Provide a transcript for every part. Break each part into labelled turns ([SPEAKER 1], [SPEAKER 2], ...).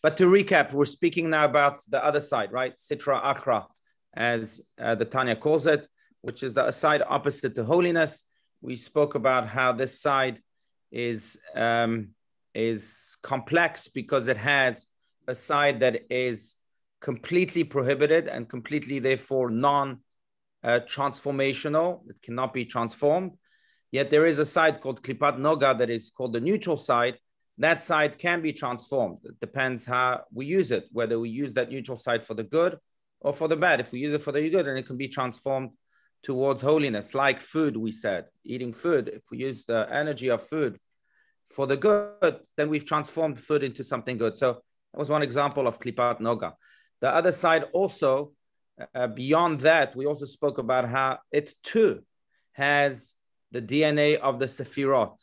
[SPEAKER 1] But to recap, we're speaking now about the other side, right? Sitra Achra, as the Tanya calls it, which is the side opposite to holiness. We spoke about how this side is complex because it has a side that is completely prohibited and completely, therefore, non-transformational. It cannot be transformed. Yet there is a side called Klipat Noga that is called the neutral side. That side can be transformed. It depends how we use it, whether we use that neutral side for the good or for the bad. If we use it for the good, then it can be transformed towards holiness, like food, we said, eating food. If we use the energy of food for the good, then we've transformed food into something good. So that was one example of Klipat Noga. The other side also, beyond that, we also spoke about how it too has the DNA of the Sefirot.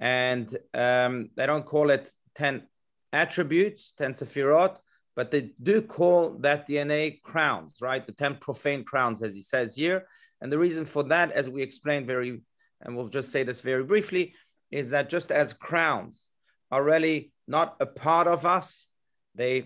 [SPEAKER 1] And they don't call it 10 attributes, 10 Sefirot, but they do call that DNA crowns, right? The 10 profane crowns, as he says here. And the reason for that, as we explained and we'll just say this very briefly, is that just as crowns are really not a part of us, they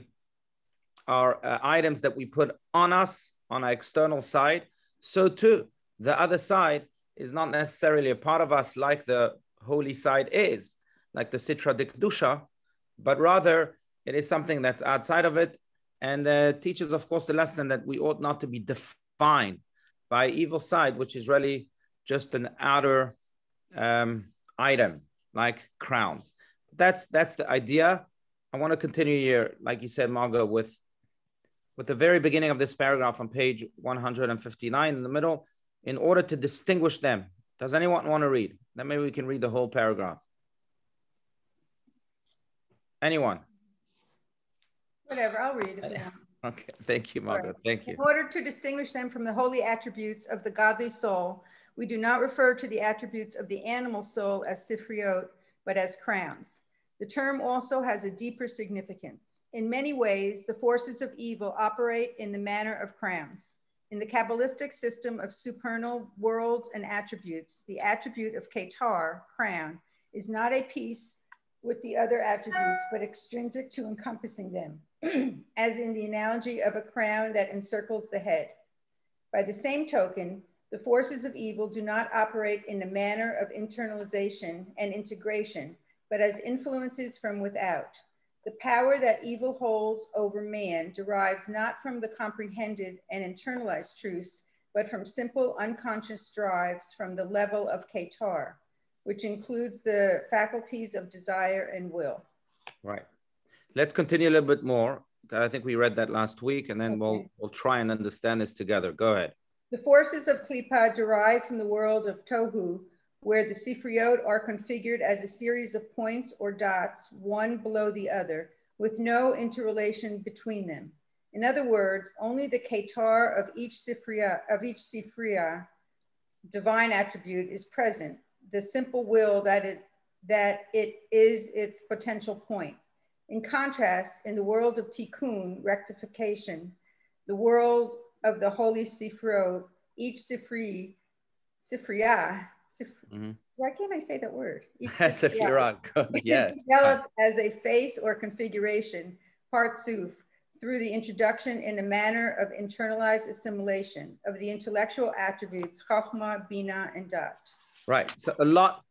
[SPEAKER 1] are items that we put on us, on our external side, so too, the other side is not necessarily a part of us like the holy side is, like the Sitra Dikdusha, but rather it is something that's outside of it, and teaches, of course, the lesson that we ought not to be defined by evil side, which is really just an outer item, like crowns. That's the idea. I want to continue here, like you said, Margot, with the very beginning of this paragraph on page 159 in the middle, in order to distinguish them. Does anyone want to read? Then maybe we can read the whole paragraph. Anyone?
[SPEAKER 2] Whatever, I'll read it.
[SPEAKER 1] Okay, thank you, Margaret. Right. Thank you.
[SPEAKER 2] In order to distinguish them from the holy attributes of the godly soul, we do not refer to the attributes of the animal soul as sifriot, but as crowns. The term also has a deeper significance. In many ways, the forces of evil operate in the manner of crowns. In the Kabbalistic system of supernal worlds and attributes, the attribute of Ketar, crown, is not a piece with the other attributes, but extrinsic to encompassing them, as in the analogy of a crown that encircles the head. By the same token, the forces of evil do not operate in a manner of internalization and integration, but as influences from without. The power that evil holds over man derives not from the comprehended and internalized truths, but from simple unconscious drives from the level of Ketar, which includes the faculties of desire and will.
[SPEAKER 1] Right. Let's continue a little bit more. I think we read that last week, and then we'll try and understand this together. Go ahead.
[SPEAKER 2] The forces of Klippa derive from the world of Tohu, where the Sifriot are configured as a series of points or dots, one below the other, with no interrelation between them. In other words, only the Ketar of each Sifriya, divine attribute, is present, the simple will that it is its potential point. In contrast, in the world of Tikkun, rectification, the world of the holy Sifriot, each Sifriya, why can't I say that word?
[SPEAKER 1] Sefirah, yeah.
[SPEAKER 2] Is developed as a face or configuration, partsuf, through the introduction in a manner of internalized assimilation of the intellectual attributes, Chokhmah, Bina, and Dat.
[SPEAKER 1] Right. So a lot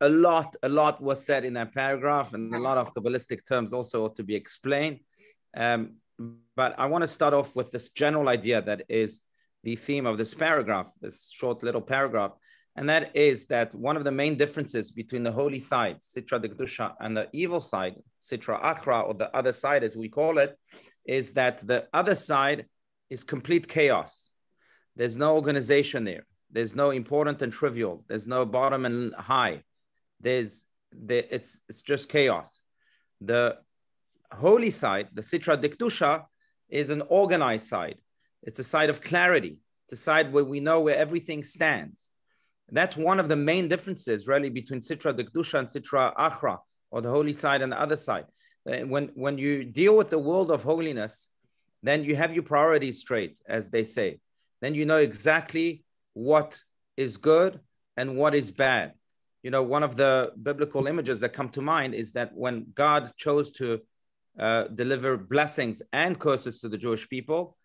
[SPEAKER 1] was said in that paragraph, and a lot of Kabbalistic terms also ought to be explained. But I want to start off with this general idea that is the theme of this paragraph, this short little paragraph. And that is that one of the main differences between the holy side, Sitra Dikdusha, and the evil side, Sitra Achra, or the other side as we call it, is that the other side is complete chaos. There's no organization there. There's no important and trivial. There's no bottom and high. It's just chaos. The holy side, the Sitra Dikdusha, is an organized side. It's a side of clarity. It's a side where we know where everything stands. That's one of the main differences really between Sitra Dikdusha and Sitra Achra, or the holy side and the other side. When you deal with the world of holiness, then you have your priorities straight, as they say. Then you know exactly what is good and what is bad. You know, one of the biblical images that come to mind is that when God chose to deliver blessings and curses to the Jewish people,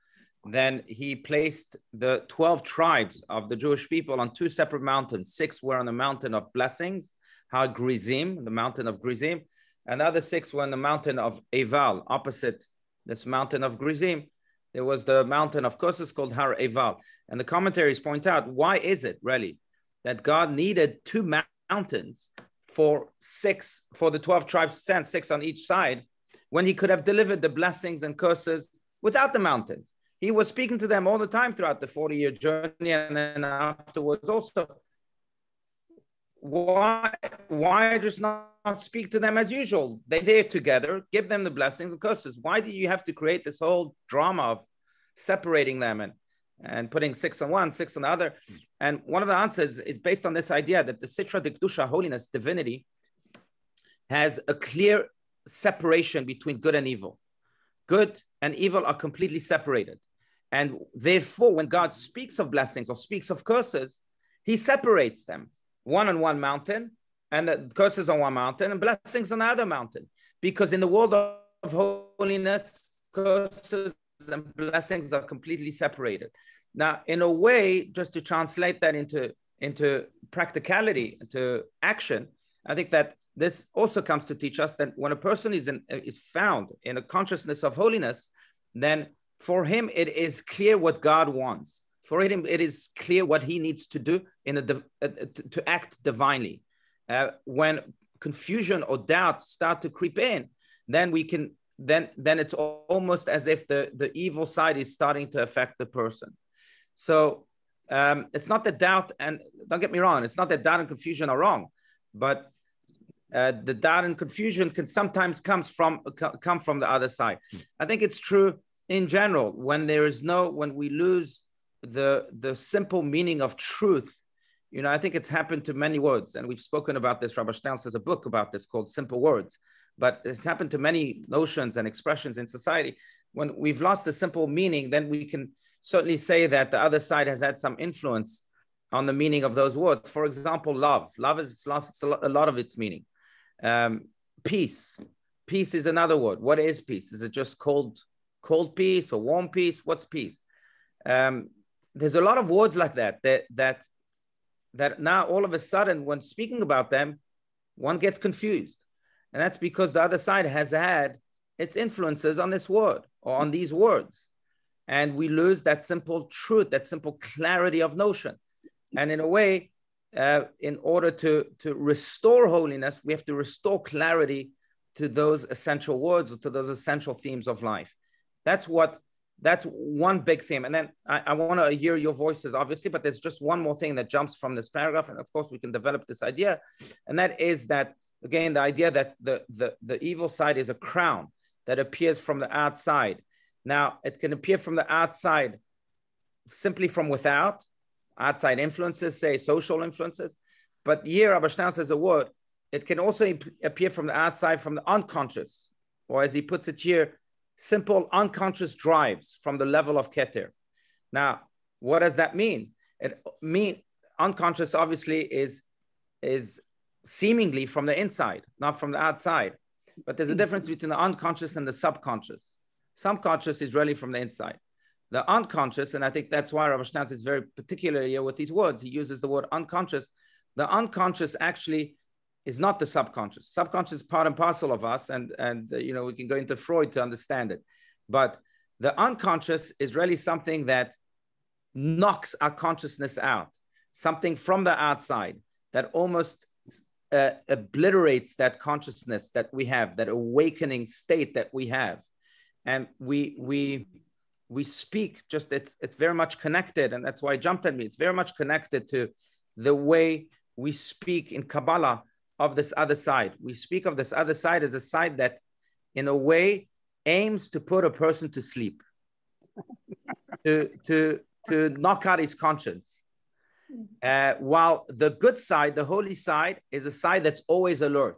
[SPEAKER 1] then he placed the 12 tribes of the Jewish people on 2 separate mountains. 6 were on the mountain of blessings, Har Grizim, the mountain of Grizim, and the other 6 were on the mountain of Eval, opposite this mountain of Grizim. There was the mountain of curses called Har Eval. And the commentaries point out, why is it really that God needed 2 mountains for the 12 tribes to stand, 6 on each side, when he could have delivered the blessings and curses without the mountains? He was speaking to them all the time throughout the 40-year journey, and then afterwards also. Why just not speak to them as usual? They're there together, give them the blessings and curses. Why do you have to create this whole drama of separating them and putting 6 on one, 6 on the other? And one of the answers is based on this idea that the Sitra de Kedusha, holiness, divinity, has a clear separation between good and evil. Good and evil are completely separated. And therefore, when God speaks of blessings or speaks of curses, he separates them, one on one mountain, and the curses on one mountain, and blessings on the other mountain. Because in the world of holiness, curses and blessings are completely separated. Now, in a way, just to translate that into practicality, into action, I think that this also comes to teach us that when a person is found in a consciousness of holiness, then for him, it is clear what God wants. For him, it is clear what he needs to do to act divinely. When confusion or doubt start to creep in, then it's almost as if the evil side is starting to affect the person. So it's not that doubt, and don't get me wrong, it's not that doubt and confusion are wrong, but the doubt and confusion can sometimes come from the other side. I think it's true in general when we lose the simple meaning of truth. I think it's happened to many words, and we've spoken about this. Rabbi Stern has a book about this called Simple Words, but it's happened to many notions and expressions in society. When we've lost the simple meaning, then we can certainly say that the other side has had some influence on the meaning of those words. For example, love has lost a lot of its meaning. Peace is another word. What is peace? Is it just cold peace or warm peace? What's peace? There's a lot of words like that now all of a sudden, when speaking about them, one gets confused. And that's because the other side has had its influences on this word or on these words. And we lose that simple truth, that simple clarity of notion. And in a way, in order to restore holiness, we have to restore clarity to those essential words or to those essential themes of life. That's one big theme. And then I want to hear your voices, obviously, but there's just one more thing that jumps from this paragraph. And of course, we can develop this idea. And that is that, again, the idea that the evil side is a crown that appears from the outside. Now, it can appear from the outside simply from without, outside influences, say social influences. But here, Rabbi Stern says a word. It can also appear from the outside, from the unconscious, or as he puts it here, simple unconscious drives from the level of Keter. Now, what does that mean? Unconscious obviously is seemingly from the inside, not from the outside. But there's a difference between the unconscious and the subconscious. Subconscious is really from the inside. The unconscious, and I think that's why Rabbi Stern is very particular here with these words. He uses the word unconscious. The unconscious actually is not the subconscious. Subconscious is part and parcel of us, and we can go into Freud to understand it. But the unconscious is really something that knocks our consciousness out, something from the outside that almost obliterates that consciousness that we have, that awakening state that we have. And we speak, just it's very much connected, and that's why it jumped at me. It's very much connected to the way we speak in Kabbalah of this other side. We speak of this other side as a side that, in a way, aims to put a person to sleep, to knock out his conscience. While the good side, the holy side, is a side that's always alert,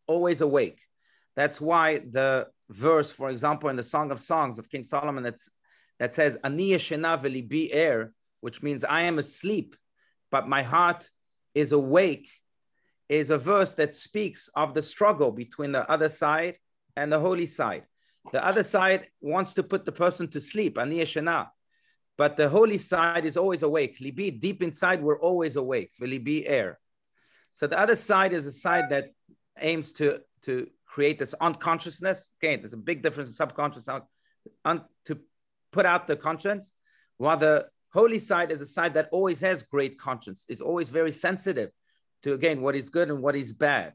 [SPEAKER 1] always awake. That's why the verse, for example, in the Song of Songs of King Solomon, that says, Ani yeshena v'libi er, which means I am asleep, but my heart is awake, is a verse that speaks of the struggle between the other side and the holy side. The other side wants to put the person to sleep, ani yeshana. But the holy side is always awake. Libi, deep inside, we're always awake. V'libi air. So the other side is a side that aims to create this unconsciousness. Okay, there's a big difference in subconscious to put out the conscience, while the holy side is a side that always has great conscience, is always very sensitive to, again, what is good and what is bad.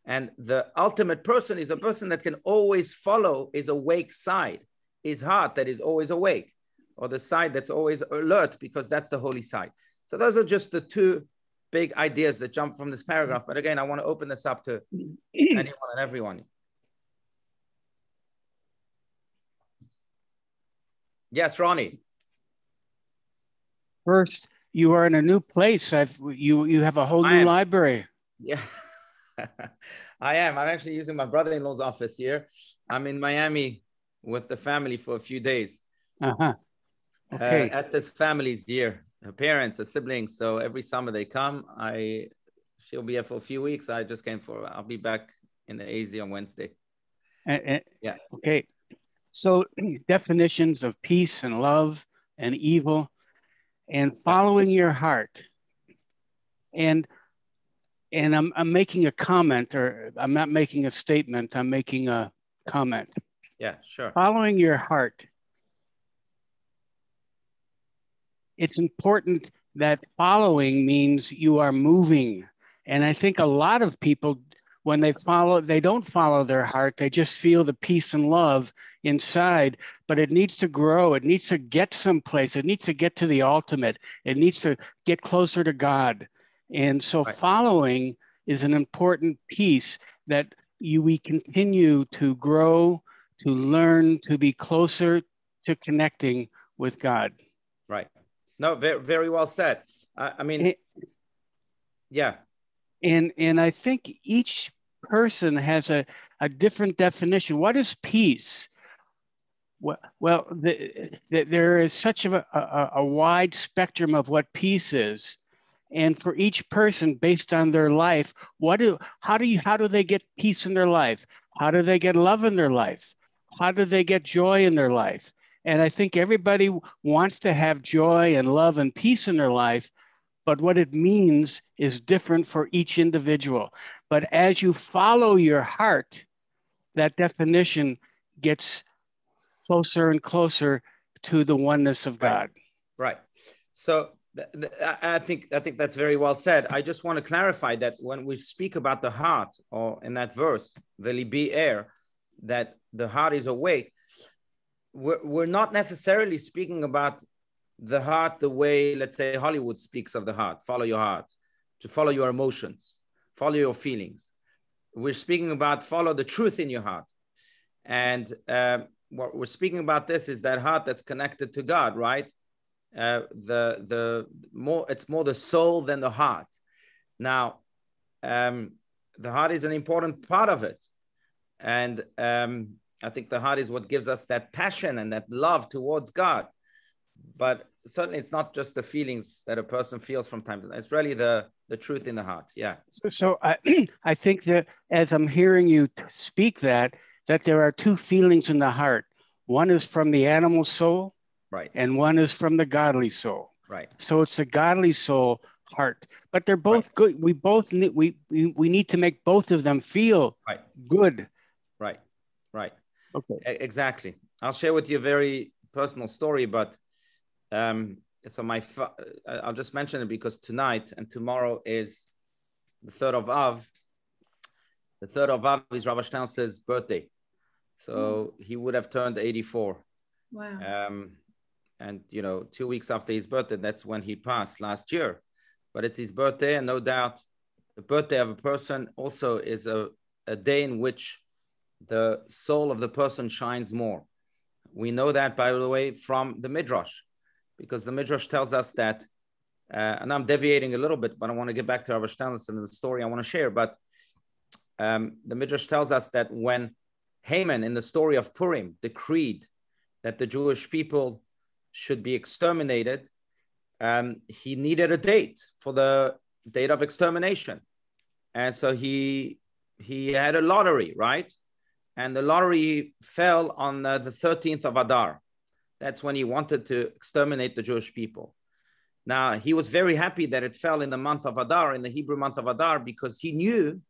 [SPEAKER 1] And the ultimate person is a person that can always follow his awake side, his heart that is always awake, or the side that's always alert, because that's the holy side. So those are just the two big ideas that jump from this paragraph. But again, I want to open this up to anyone and everyone. Yes, Ronnie.
[SPEAKER 3] First, you are in a new place. You have a whole new library.
[SPEAKER 1] Yeah, I am. I'm actually using my brother-in-law's office here. I'm in Miami with the family for a few days.
[SPEAKER 3] Okay.
[SPEAKER 1] Esther's family's here. Her parents, her siblings. So every summer they come. She'll be here for a few weeks. I just came I'll be back in the AZ on Wednesday.
[SPEAKER 3] Yeah. Okay. So definitions of peace and love and evil and following your heart. And I'm making a comment, or I'm not making a statement, I'm making a comment.
[SPEAKER 1] Yeah, sure.
[SPEAKER 3] Following your heart. It's important that following means you are moving. And I think a lot of people, when they don't follow their heart. They just feel the peace and love inside, but it needs to grow. It needs to get someplace. It needs to get to the ultimate. It needs to get closer to God. And so following is an important piece that we continue to grow, to learn, to be closer to connecting with God.
[SPEAKER 1] Right. No, very, very well said. I mean, yeah.
[SPEAKER 3] And I think each person has a different definition. What is peace? Well, there is such a wide spectrum of what peace is. And for each person, based on their life, how do they get peace in their life? How do they get love in their life? How do they get joy in their life? And I think everybody wants to have joy and love and peace in their life, but what it means is different for each individual. But as you follow your heart, that definition gets closer and closer to the oneness of God.
[SPEAKER 1] Right. So I think that's very well said. I just want to clarify that when we speak about the heart, or in that verse, Velibi air, that the heart is awake, we're not necessarily speaking about the heart the way, let's say, Hollywood speaks of the heart. Follow your heart, to follow your emotions, follow your feelings. We're speaking about follow the truth in your heart. And what we're speaking about this is that heart that's connected to God, right? It's more the soul than the heart. Now, the heart is an important part of it. And I think the heart is what gives us that passion and that love towards God. But certainly it's not just the feelings that a person feels from time to time. It's really the truth in the heart. Yeah.
[SPEAKER 3] So I think that as I'm hearing you speak that there are two feelings in the heart. One is from the animal soul,
[SPEAKER 1] right,
[SPEAKER 3] and one is from the godly soul.
[SPEAKER 1] Right.
[SPEAKER 3] So it's the godly soul heart, but they're both good. We both need we need to make both of them feel good.
[SPEAKER 1] Right. Right.
[SPEAKER 3] Okay.
[SPEAKER 1] Exactly. I'll share with you a very personal story, but so I'll just mention it because tonight and tomorrow is the 3rd of Av. The 3rd of Av is Rabbi Stern's birthday. So he would have turned 84.
[SPEAKER 2] Wow.
[SPEAKER 1] And, 2 weeks after his birthday, that's when he passed last year. But it's his birthday, and no doubt the birthday of a person also is a day in which the soul of the person shines more. We know that, by the way, from the Midrash, because the Midrash tells us that, and I'm deviating a little bit, but I want to get back to Rabbi Steinmetz and the story I want to share. But the Midrash tells us that when Haman, in the story of Purim, decreed that the Jewish people should be exterminated, he needed a date for the date of extermination. And so he had a lottery, right? and the lottery fell on the 13th of Adar. That's when he wanted to exterminate the Jewish people. Now, he was very happy that it fell in the month of Adar, in the Hebrew month of Adar, because he knew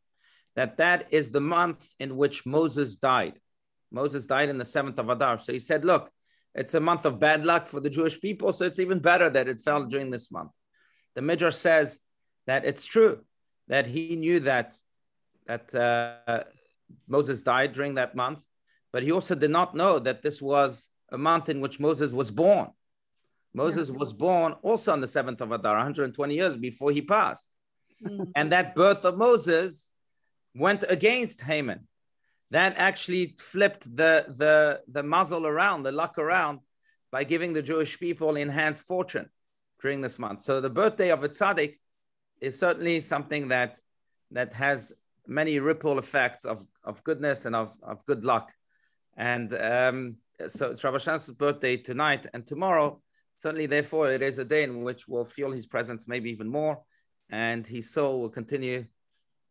[SPEAKER 1] that that is the month in which Moses died. Moses died in the 7th of Adar. So he said, look, it's a month of bad luck for the Jewish people, so it's even better that it fell during this month. The Midrash says that it's true, that he knew that Moses died during that month, but he also did not know that this was a month in which Moses was born. Moses was born also on the 7th of Adar, 120 years before he passed. And that birth of Moses went against Haman. That actually flipped the muzzle around, the luck around, by giving the Jewish people enhanced fortune during this month. So the birthday of a tzaddik is certainly something that has many ripple effects of goodness and of good luck. And so it's Rabbi Shtainzal's birthday tonight and tomorrow. Certainly, therefore, it is a day in which we'll feel his presence maybe even more, and his soul will continue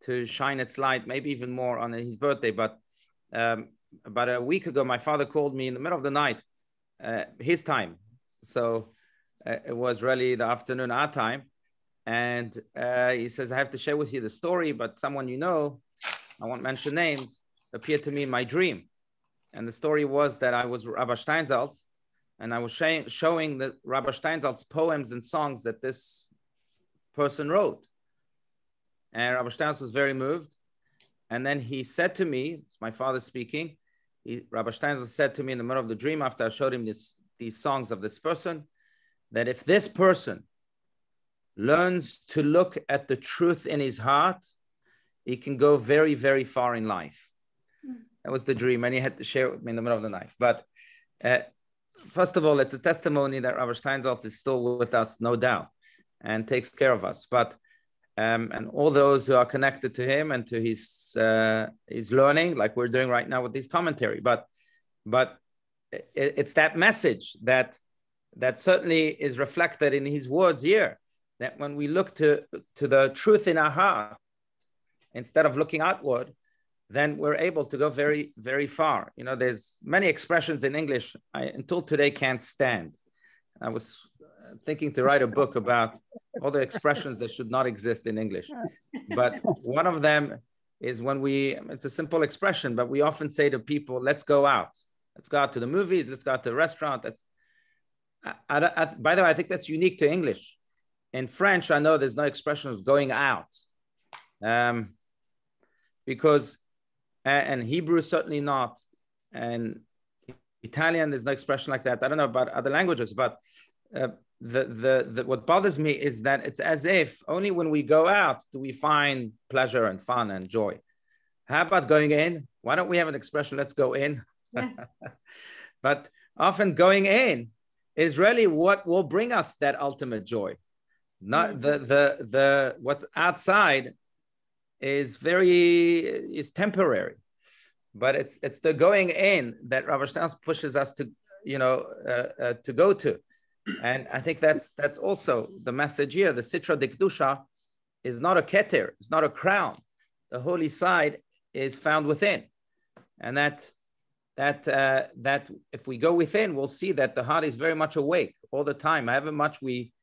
[SPEAKER 1] to shine its light maybe even more on his birthday. But about a week ago, my father called me in the middle of the night, his time. So it was really the afternoon, our time. And he says, I have to share with you the story, but someone you know, I won't mention names, appeared to me in my dream. And the story was that I was Rabbi Steinsaltz, and I was showing the Rabbi Steinsaltz poems and songs that this person wrote. And Rabbi Steinsaltz was very moved. And then he said to me, it's my father speaking, Rabbi Steinsaltz said to me in the middle of the dream, after I showed him these songs of this person, that if this person learns to look at the truth in his heart, he can go very, very far in life. That was the dream, and he had to share it with me in the middle of the night. But first of all, it's a testimony that Rabbi Steinsaltz is still with us, no doubt, and takes care of us. But and all those who are connected to him and to his learning, like we're doing right now with this commentary. But it's that message that certainly is reflected in his words here. That when we look to the truth in our heart, instead of looking outward, then we're able to go very, very far. You know, there's many expressions in English I until today can't stand. I was thinking to write a book about all the expressions that should not exist in English. But one of them is when it's a simple expression, but we often say to people, let's go out. Let's go out to the movies. Let's go out to a restaurant. By the way, I think that's unique to English. In French, I know there's no expression of going out. Because, and Hebrew certainly not, and Italian, there's no expression like that. I don't know about other languages, but what bothers me is that it's as if only when we go out do we find pleasure and fun and joy. How about going in? Why don't we have an expression, let's go in? Yeah. But often going in is really what will bring us that ultimate joy. Not the what's outside is temporary, but it's the going in that Rabbi Steinsaltz pushes us to go to. And I think that's also the message here. The Sitra D'Kedusha is not a keter, it's not a crown. The holy side is found within, and that if we go within, we'll see that the heart is very much awake all the time. However much we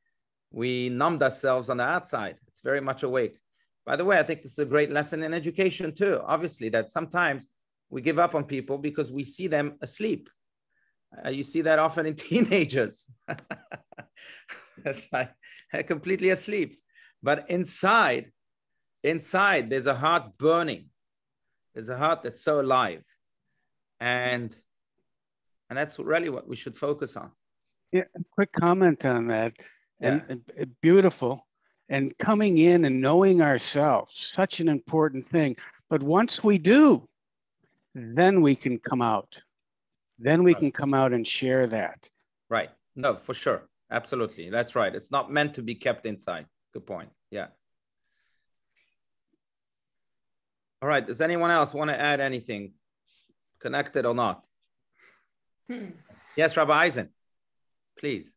[SPEAKER 1] numbed ourselves on the outside, it's very much awake. By the way, I think this is a great lesson in education too. Obviously, that sometimes we give up on people because we see them asleep. You see that often in teenagers. That's like completely asleep. But inside, there's a heart burning. There's a heart that's so alive. And that's really what we should focus on.
[SPEAKER 3] Yeah, a quick comment on that.
[SPEAKER 1] Yeah.
[SPEAKER 3] And beautiful. And coming in and knowing ourselves, such an important thing. But once we do, then we can come out. Then we can come out and share that.
[SPEAKER 1] Right. No, for sure. Absolutely. That's right. It's not meant to be kept inside. Good point. Yeah. All right. Does anyone else want to add anything, connected or not? Yes, Rabbi Eisen, please.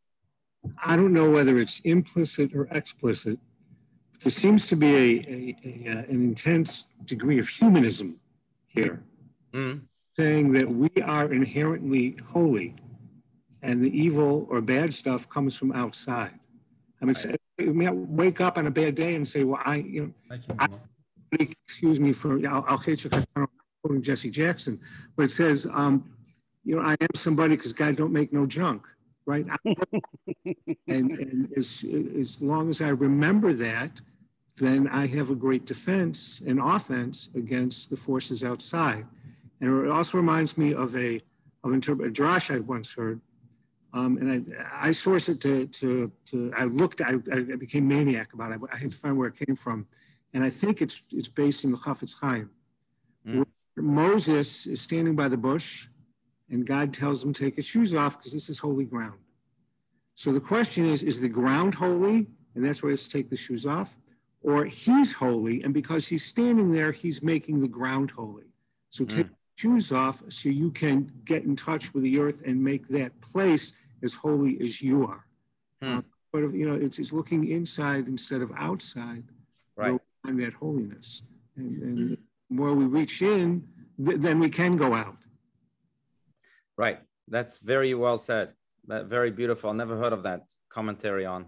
[SPEAKER 4] I don't know whether it's implicit or explicit, but there seems to be an intense degree of humanism here.
[SPEAKER 1] Mm.
[SPEAKER 4] saying that we are inherently holy and the evil or bad stuff comes from outside. I mean, you may wake up on a bad day and say, well, excuse me for, I'll hate you because I'm quoting Jesse Jackson, but it says, you know, I am somebody because God don't make no junk, right? and as long as I remember that, then I have a great defense and offense against the forces outside. And it also reminds me of a drash I once heard. And I sourced it I became maniac about it. I had to find where it came from. And I think it's based in the Chafetz Chaim. Where Moses is standing by the bush and God tells him to take his shoes off because this is holy ground. So the question is the ground holy? And that's why he has to take the shoes off. Or he's holy, and because he's standing there, he's making the ground holy. So take the shoes off so you can get in touch with the earth and make that place as holy as you are. But you know, it's looking inside instead of outside,
[SPEAKER 1] right?
[SPEAKER 4] On that holiness, and the more we reach in, then we can go out.
[SPEAKER 1] Right. That's very well said. Very beautiful. Never heard of that commentary on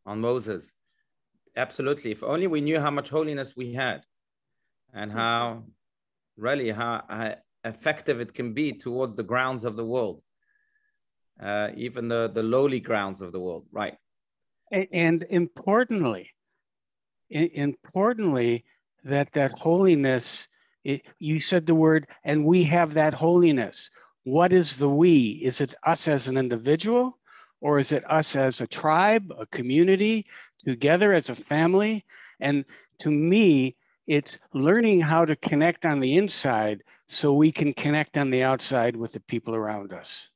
[SPEAKER 1] Moses. Absolutely. If only we knew how much holiness we had, and how effective it can be towards the grounds of the world, even the lowly grounds of the world. Right.
[SPEAKER 3] And importantly, that holiness, you said the word, and we have that holiness. What is the we? Is it us as an individual, or is it us as a tribe, a community, together as a family? And to me, it's learning how to connect on the inside so we can connect on the outside with the people around us.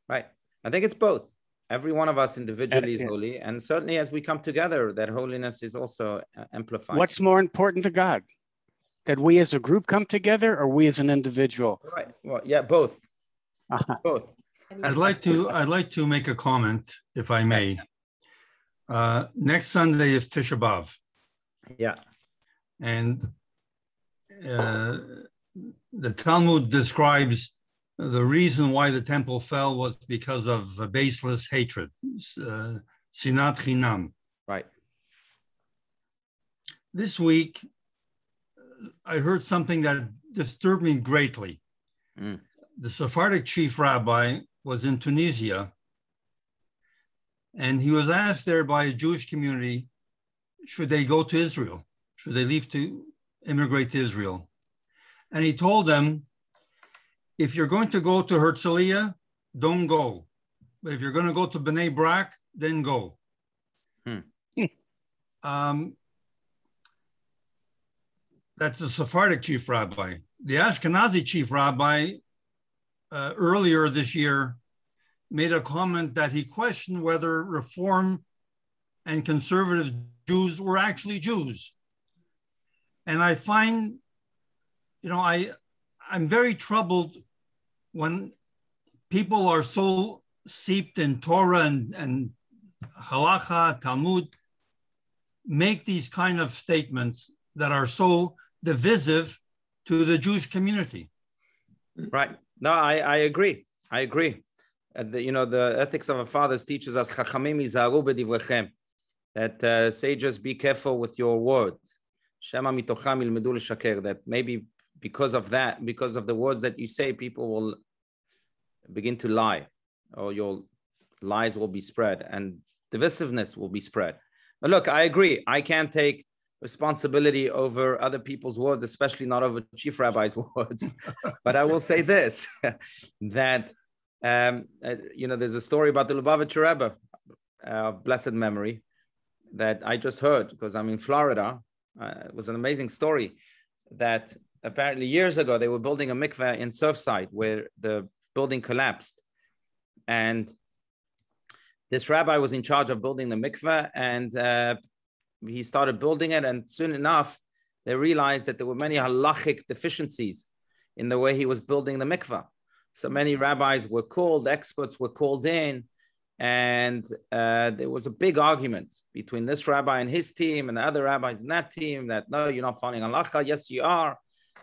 [SPEAKER 1] Right. I think it's both. Every one of us individually is holy, and certainly as we come together, that holiness is also amplified.
[SPEAKER 3] What's more important to God? That we as a group come together, or we as an individual?
[SPEAKER 1] Right. Well, yeah, both. Both.
[SPEAKER 5] I'd like to make a comment, if I may. Next Sunday is Tisha B'Av.
[SPEAKER 1] Yeah.
[SPEAKER 5] And the Talmud describes the reason why the temple fell was because of a baseless hatred, sinat chinam.
[SPEAKER 1] Right.
[SPEAKER 5] This week, I heard something that disturbed me greatly. The Sephardic chief rabbi was in Tunisia, and he was asked there by a Jewish community, should they go to Israel? Should they leave to immigrate to Israel? And he told them, if you're going to go to Herzliya, don't go. But if you're going to go to Bnei Brak, then go. That's the Sephardic chief rabbi. The Ashkenazi chief rabbi earlier this year made a comment that he questioned whether Reform and conservative Jews were actually Jews. And I find, you know, I'm very troubled when people are so seeped in Torah and Halacha, Talmud, make these kind of statements that are so divisive to the Jewish community.
[SPEAKER 1] Right. No, I agree. I agree. The ethics of our fathers teaches us that sages be careful with your words. That maybe because of that, because of the words that you say, people will begin to lie, or your lies will be spread and divisiveness will be spread. But look, I agree. I can't take responsibility over other people's words, especially not over chief rabbi's words. But I will say this, that, there's a story about the Lubavitcher Rebbe, blessed memory, that I just heard because I'm in Florida. It was an amazing story that apparently years ago, they were building a mikveh in Surfside where the building collapsed. And this rabbi was in charge of building the mikveh, and he started building it. And soon enough, they realized that there were many halachic deficiencies in the way he was building the mikveh. So many rabbis were called, experts were called in, and there was a big argument between this rabbi and his team and the other rabbis in that team that, no, you're not following halacha. Yes, you are.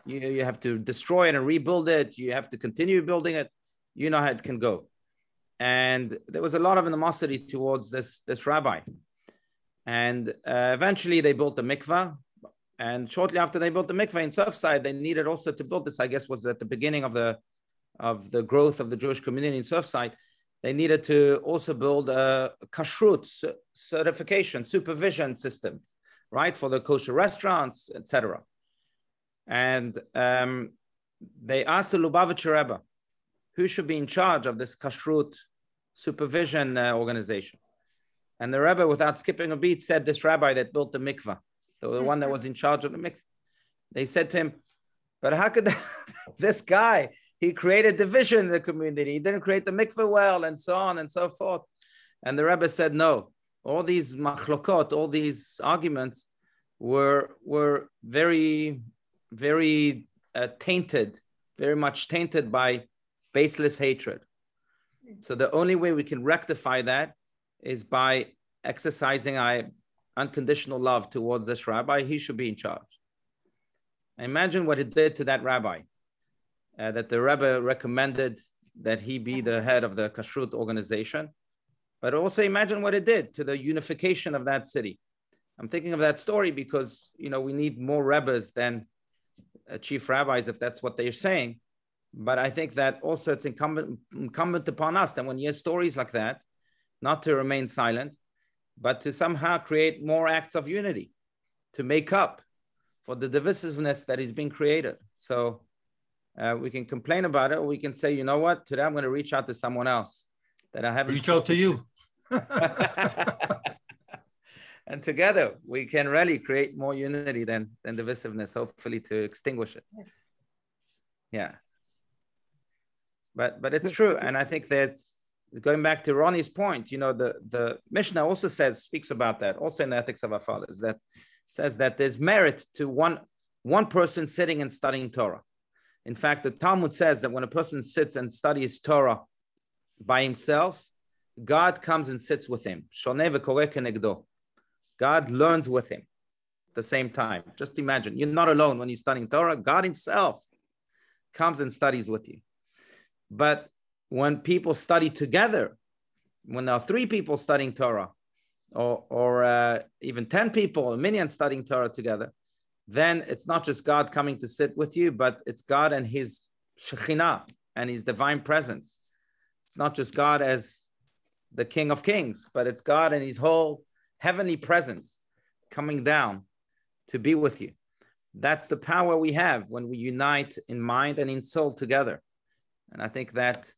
[SPEAKER 1] You have to destroy it and rebuild it. You have to continue building it. You know how it can go. And there was a lot of animosity towards this rabbi. And eventually they built a mikvah. And shortly after they built the mikvah in Surfside, they needed also to build this, I guess, was at the beginning of the growth of the Jewish community in Surfside. They needed to also build a kashrut certification, supervision system, right, for the kosher restaurants, etc. And they asked the Lubavitcher Rebbe, who should be in charge of this kashrut supervision organization? And the Rebbe, without skipping a beat, said this rabbi that built the mikvah, the one that was in charge of the mikvah. They said to him, but how could this guy, he created division in the community. He didn't create the mikvah well, and so on and so forth. And the Rebbe said, no, all these machlokot, all these arguments were very, very tainted, very much tainted by baseless hatred. So the only way we can rectify that is by exercising our unconditional love towards this rabbi. He should be in charge. Imagine what it did to that rabbi, that the Rebbe recommended that he be the head of the kashrut organization. But also imagine what it did to the unification of that city. I'm thinking of that story because, you know, we need more rebbes than chief rabbis, if that's what they're saying. But I think that also it's incumbent upon us that when you hear stories like that, not to remain silent, but to somehow create more acts of unity, to make up for the divisiveness that is being created. So we can complain about it, or we can say, you know what, today I'm going to reach out to someone else that I haven't.
[SPEAKER 5] Reach out to you.
[SPEAKER 1] And together we can really create more unity than divisiveness, hopefully to extinguish it. Yeah. But it's true. And I think there's, going back to Ronnie's point, you know, the Mishnah also speaks about that, also in the Ethics of Our Fathers, that says that there's merit to one person sitting and studying Torah. In fact, the Talmud says that when a person sits and studies Torah by himself, God comes and sits with him. God learns with him at the same time. Just imagine, you're not alone when you're studying Torah. God himself comes and studies with you. But when people study together, when there are 3 people studying Torah, or even 10 people, a minyan studying Torah together, then it's not just God coming to sit with you, but it's God and his Shekhinah and his divine presence. It's not just God as the King of Kings, but it's God and his whole heavenly presence coming down to be with you. That's the power we have when we unite in mind and in soul together. And I think that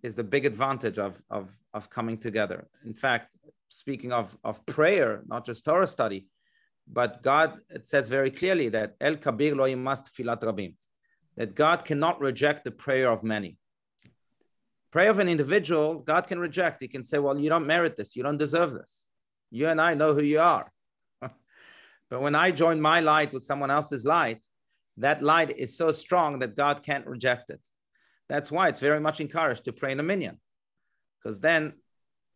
[SPEAKER 1] is the big advantage of coming together. In fact, speaking of prayer, not just Torah study, but God, it says very clearly that El Kabir lo yimas tfilat rabim, that God cannot reject the prayer of many. Prayer of an individual, God can reject. He can say, well, you don't merit this. You don't deserve this. You and I know who you are. But when I join my light with someone else's light, that light is so strong that God can't reject it. That's why it's very much encouraged to pray in a minyan, because then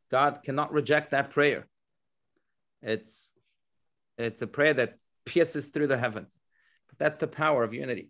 [SPEAKER 1] God cannot reject that prayer. It's a prayer that pierces through the heavens. But that's the power of unity.